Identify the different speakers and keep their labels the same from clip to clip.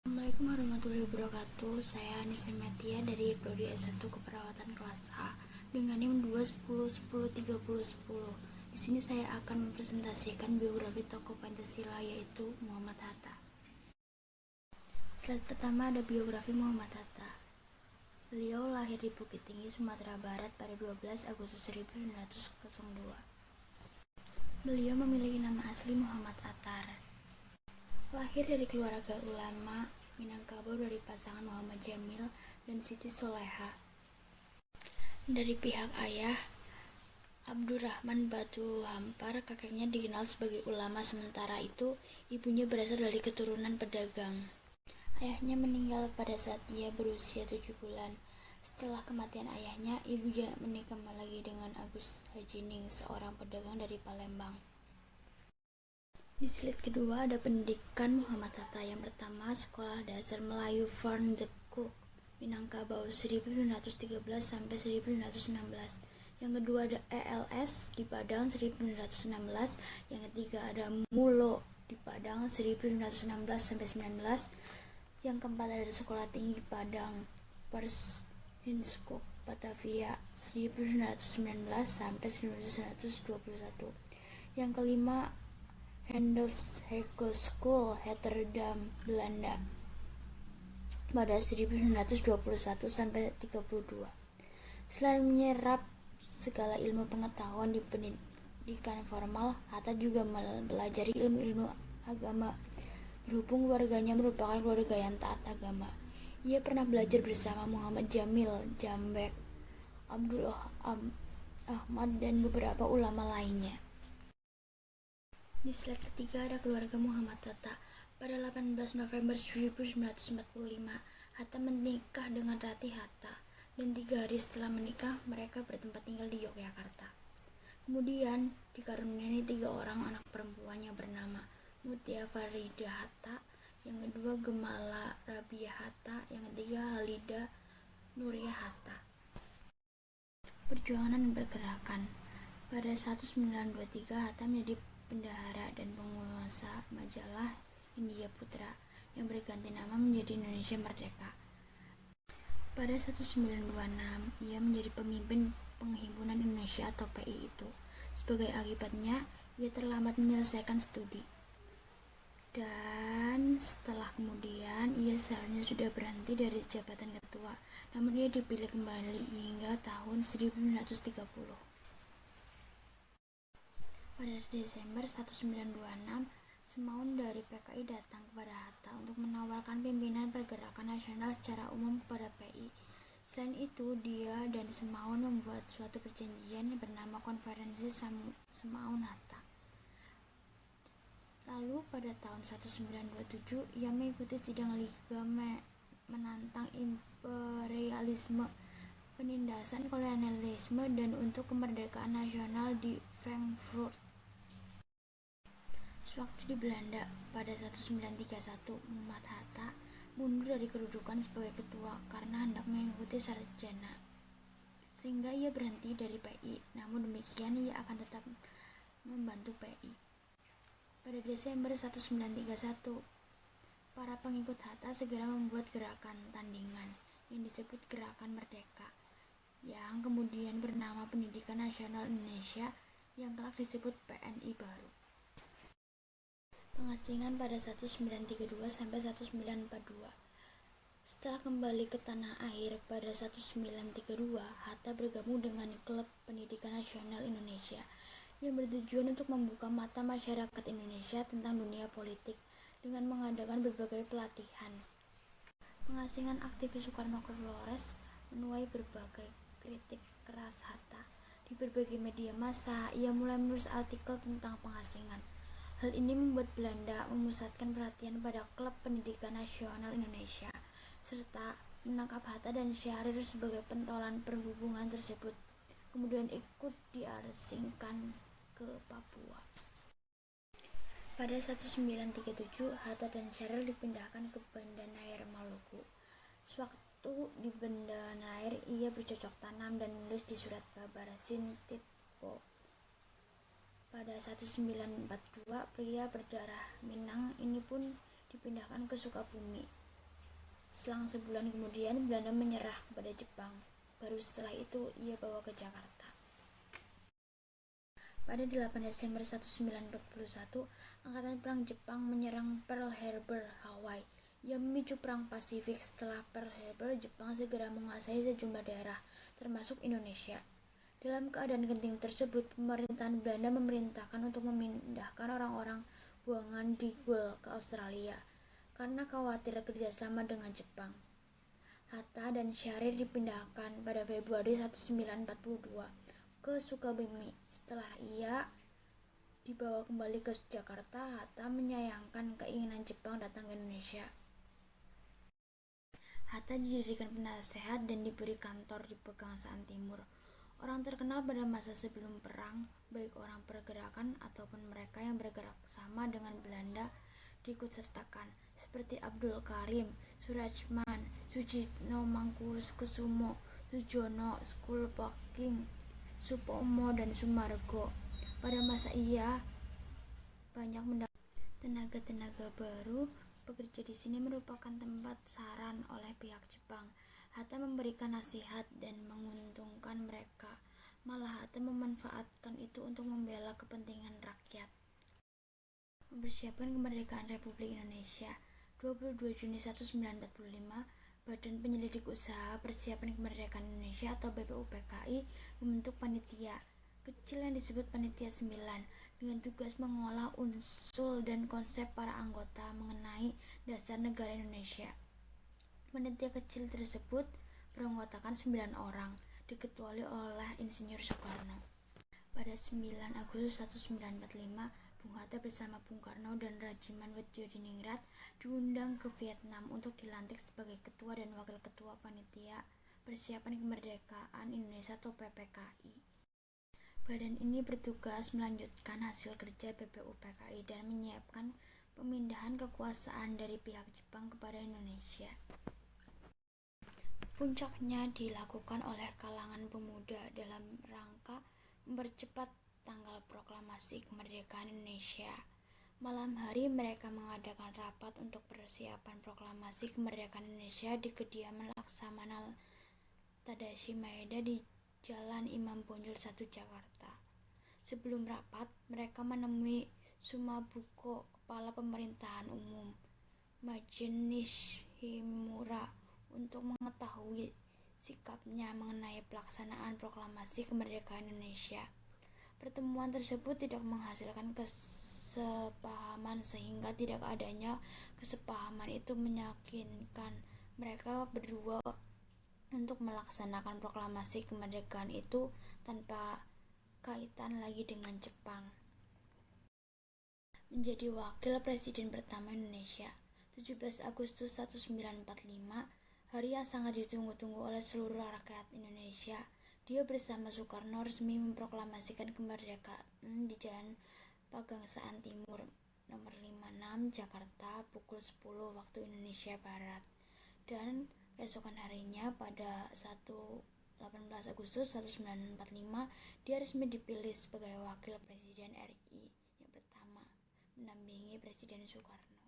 Speaker 1: Assalamualaikum warahmatullahi wabarakatuh. Saya Anissa Metia dari Prodi S1 Keperawatan kelas A dengan NIM 210103010. Di sini saya akan mempresentasikan biografi tokoh Pancasila yaitu Muhammad Hatta. Slide pertama ada biografi Muhammad Hatta. Beliau lahir di Bukit Tinggi, Sumatera Barat pada 12 Agustus 1902. Beliau memiliki nama asli Muhammad Attar. Lahir dari keluarga ulama Minangkabau dari pasangan Muhammad Jamil dan Siti Soleha. Dari pihak ayah, Abdurrahman Batu Hampar, kakeknya dikenal sebagai ulama, sementara itu ibunya berasal dari keturunan pedagang. Ayahnya meninggal pada saat ia berusia 7 bulan. Setelah kematian ayahnya, ibunya menikah lagi dengan Agus Hajining, seorang pedagang dari Palembang. Di slide kedua ada pendidikan Muhammad Hatta. Yang pertama, Sekolah Dasar Melayu Van de Cook, Minangkabau 1913 sampai 1916. Yang kedua ada ELS di Padang 1916. Yang ketiga ada Mulo di Padang 1916 sampai 19. Yang keempat ada Sekolah Tinggi Padang Pershinskop Batavia 1919 sampai 1921. Yang kelima Handels Hogeschool Rotterdam, Belanda pada 1921 sampai 32. Selain menyerap segala ilmu pengetahuan di pendidikan formal, Hatta juga mempelajari ilmu-ilmu agama. Berhubung keluarganya merupakan keluarga yang taat agama, ia pernah belajar bersama Muhammad Jamil, Jambek, Abdul Ahmad dan beberapa ulama lainnya. Di slide ketiga ada keluarga Muhammad Hatta. Pada 18 November 1945, Hatta menikah dengan Rati Hatta, dan 3 hari setelah menikah mereka bertempat tinggal di Yogyakarta. Kemudian dikaruniai 3 orang anak perempuan yang bernama Mutia Farida Hatta, yang kedua Gemala Rabia Hatta, yang ketiga Halida Nuria Hatta. Perjuangan dan pergerakan. Pada 1923 Hatta menjadi bendahara dan penguasa majalah India Putra yang berganti nama menjadi Indonesia Merdeka. Pada 1926 ia menjadi pemimpin Penghimpunan Indonesia atau PI itu. Sebagai akibatnya ia terlambat menyelesaikan studi, dan setelah kemudian ia seharusnya sudah berhenti dari jabatan ketua, namun ia dipilih kembali hingga tahun 1930. Pada Desember 1926, Semaun dari PKI datang kepada Hatta untuk menawarkan pimpinan pergerakan nasional secara umum kepada PI. Selain itu, dia dan Semaun membuat suatu perjanjian bernama Konferensi Semaun Hatta. Lalu pada tahun 1927, ia mengikuti sidang Liga menantang imperialisme, penindasan kolonialisme, dan untuk kemerdekaan nasional di Frankfurt. Sewaktu di Belanda pada 1931, Muhammad Hatta mundur dari kedudukan sebagai ketua karena hendak mengikuti sarjana, sehingga ia berhenti dari PI. Namun demikian ia akan tetap membantu PI. Pada Desember 1931, para pengikut Hatta segera membuat gerakan tandingan yang disebut Gerakan Merdeka, yang kemudian bernama Pendidikan Nasional Indonesia, yang kelak disebut PNI baru. Pengasingan pada 1932 sampai 1942. Setelah kembali ke tanah air pada 1932, Hatta bergabung dengan Klub Pendidikan Nasional Indonesia yang bertujuan untuk membuka mata masyarakat Indonesia tentang dunia politik dengan mengadakan berbagai pelatihan. Pengasingan aktivis Soekarno Flores menuai berbagai kritik keras Hatta. Di berbagai media massa, ia mulai menulis artikel tentang pengasingan. Hal ini membuat Belanda memusatkan perhatian pada Klub Pendidikan Nasional Indonesia, serta menangkap Hatta dan Syahrir sebagai pentolan perhubungan tersebut, kemudian ikut diasingkan ke Papua. Pada 1937, Hatta dan Syahrir dipindahkan ke Banda Neir, Maluku. Sewaktu di Banda Neir, ia bercocok tanam dan menulis di surat kabar Sintitpo. Pada 1942, pria berdarah Minang ini pun dipindahkan ke Sukabumi. Selang sebulan kemudian Belanda menyerah kepada Jepang. Baru setelah itu ia bawa ke Jakarta. Pada 8 Desember 1941, Angkatan Perang Jepang menyerang Pearl Harbor, Hawaii. Ia memicu Perang Pasifik. Setelah Pearl Harbor, Jepang segera menguasai sejumlah daerah, termasuk Indonesia. Dalam keadaan genting tersebut, pemerintahan Belanda memerintahkan untuk memindahkan orang-orang buangan di Gull ke Australia karena khawatir kerjasama dengan Jepang. Hatta dan Syahrir dipindahkan pada Februari 1942 ke Sukabumi. Setelah ia dibawa kembali ke Jakarta, Hatta menyayangkan keinginan Jepang datang ke Indonesia. Hatta dijadikan penasehat dan diberi kantor di Pegangsaan Timur. Orang terkenal pada masa sebelum perang, baik orang pergerakan ataupun mereka yang bergerak sama dengan Belanda, diikutsertakan, seperti Abdul Karim, Surajman, Sujitno Mangkukusumo, Sujono, Skulpking, Supomo, dan Sumargo. Pada masa ia banyak mendapat tenaga-tenaga baru bekerja di sini merupakan tempat saran oleh pihak Jepang. Hatta memberikan nasihat dan menguntungkan mereka. Malah Hatta memanfaatkan itu untuk membela kepentingan rakyat. Mempersiapkan kemerdekaan Republik Indonesia. 22 Juni 1945, Badan Penyelidik Usaha Persiapan Kemerdekaan Indonesia atau BPUPKI membentuk panitia kecil yang disebut Panitia 9 dengan tugas mengolah usul dan konsep para anggota mengenai dasar negara Indonesia. Panitia kecil tersebut beranggotakan 9 orang, diketuai oleh Insinyur Soekarno. Pada 9 Agustus 1945, Bung Hatta bersama Bung Karno dan Rajiman Wedjodiningrat diundang ke Vietnam untuk dilantik sebagai ketua dan wakil ketua Panitia Persiapan Kemerdekaan Indonesia atau PPKI. Badan ini bertugas melanjutkan hasil kerja BPUPKI dan menyiapkan pemindahan kekuasaan dari pihak Jepang kepada Indonesia. Puncaknya dilakukan oleh kalangan pemuda dalam rangka mempercepat tanggal proklamasi kemerdekaan Indonesia. Malam hari mereka mengadakan rapat untuk persiapan proklamasi kemerdekaan Indonesia di kediaman Laksamana Tadashi Maeda di Jalan Imam Bonjol 1 Jakarta. Sebelum rapat, mereka menemui Sumabuko, Kepala Pemerintahan Umum, Majen Nishimura, untuk mengetahui sikapnya mengenai pelaksanaan proklamasi kemerdekaan Indonesia. Pertemuan tersebut tidak menghasilkan kesepahaman sehingga tidak adanya kesepahaman itu meyakinkan mereka berdua untuk melaksanakan proklamasi kemerdekaan itu tanpa kaitan lagi dengan Jepang. Menjadi wakil presiden pertama Indonesia. 17 Agustus 1945, hari yang sangat ditunggu-tunggu oleh seluruh rakyat Indonesia. Dia bersama Soekarno resmi memproklamasikan kemerdekaan di Jalan Pegangsaan Timur nomor 56 Jakarta pukul 10 waktu Indonesia Barat. Dan keesokan harinya pada 18 Agustus 1945, dia resmi dipilih sebagai wakil presiden RI yang pertama, mendampingi Presiden Soekarno.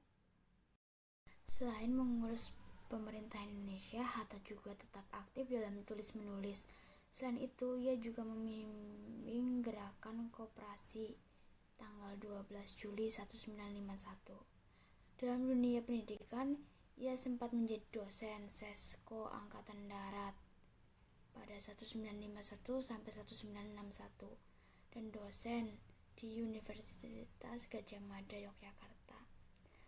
Speaker 1: Selain mengurus pemerintah Indonesia, Hatta juga tetap aktif dalam tulis-menulis. Selain itu, ia juga membimbing gerakan koperasi tanggal 12 Juli 1951. Dalam dunia pendidikan, ia sempat menjadi dosen Sesko Angkatan Darat pada 1951 sampai 1961 dan dosen di Universitas Gadjah Mada Yogyakarta.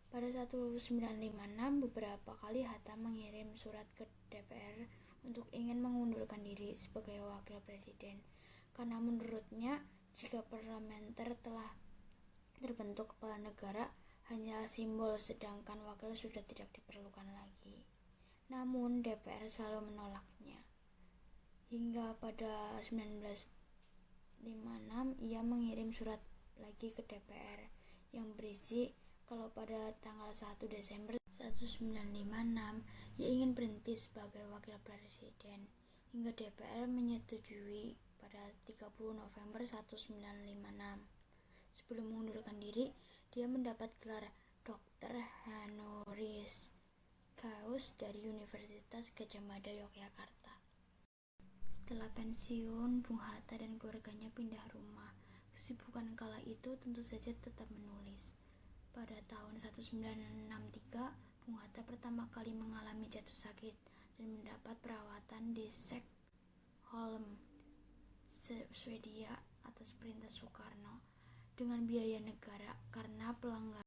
Speaker 1: Pada 1956, beberapa kali Hatta mengirim surat ke DPR untuk ingin mengundurkan diri sebagai wakil presiden, karena menurutnya jika parlementer telah terbentuk kepala negara hanya simbol sedangkan wakil sudah tidak diperlukan lagi. Namun DPR selalu menolaknya. Hingga pada 1956 ia mengirim surat lagi ke DPR yang berisi kalau pada tanggal 1 Desember 1956 ia ingin berhenti sebagai wakil presiden, hingga DPR menyetujui pada 30 November 1956. Sebelum mengundurkan diri, dia mendapat gelar Dr. Honoris Causa lulus dari Universitas Gadjah Mada Yogyakarta. Setelah pensiun, Bung Hatta dan keluarganya pindah rumah. Kesibukan kala itu tentu saja tetap menulis. Pada tahun 1963, Bung Hatta pertama kali mengalami jatuh sakit dan mendapat perawatan di Stockholm, Swedia atas perintah Soekarno dengan biaya negara karena pelanggaran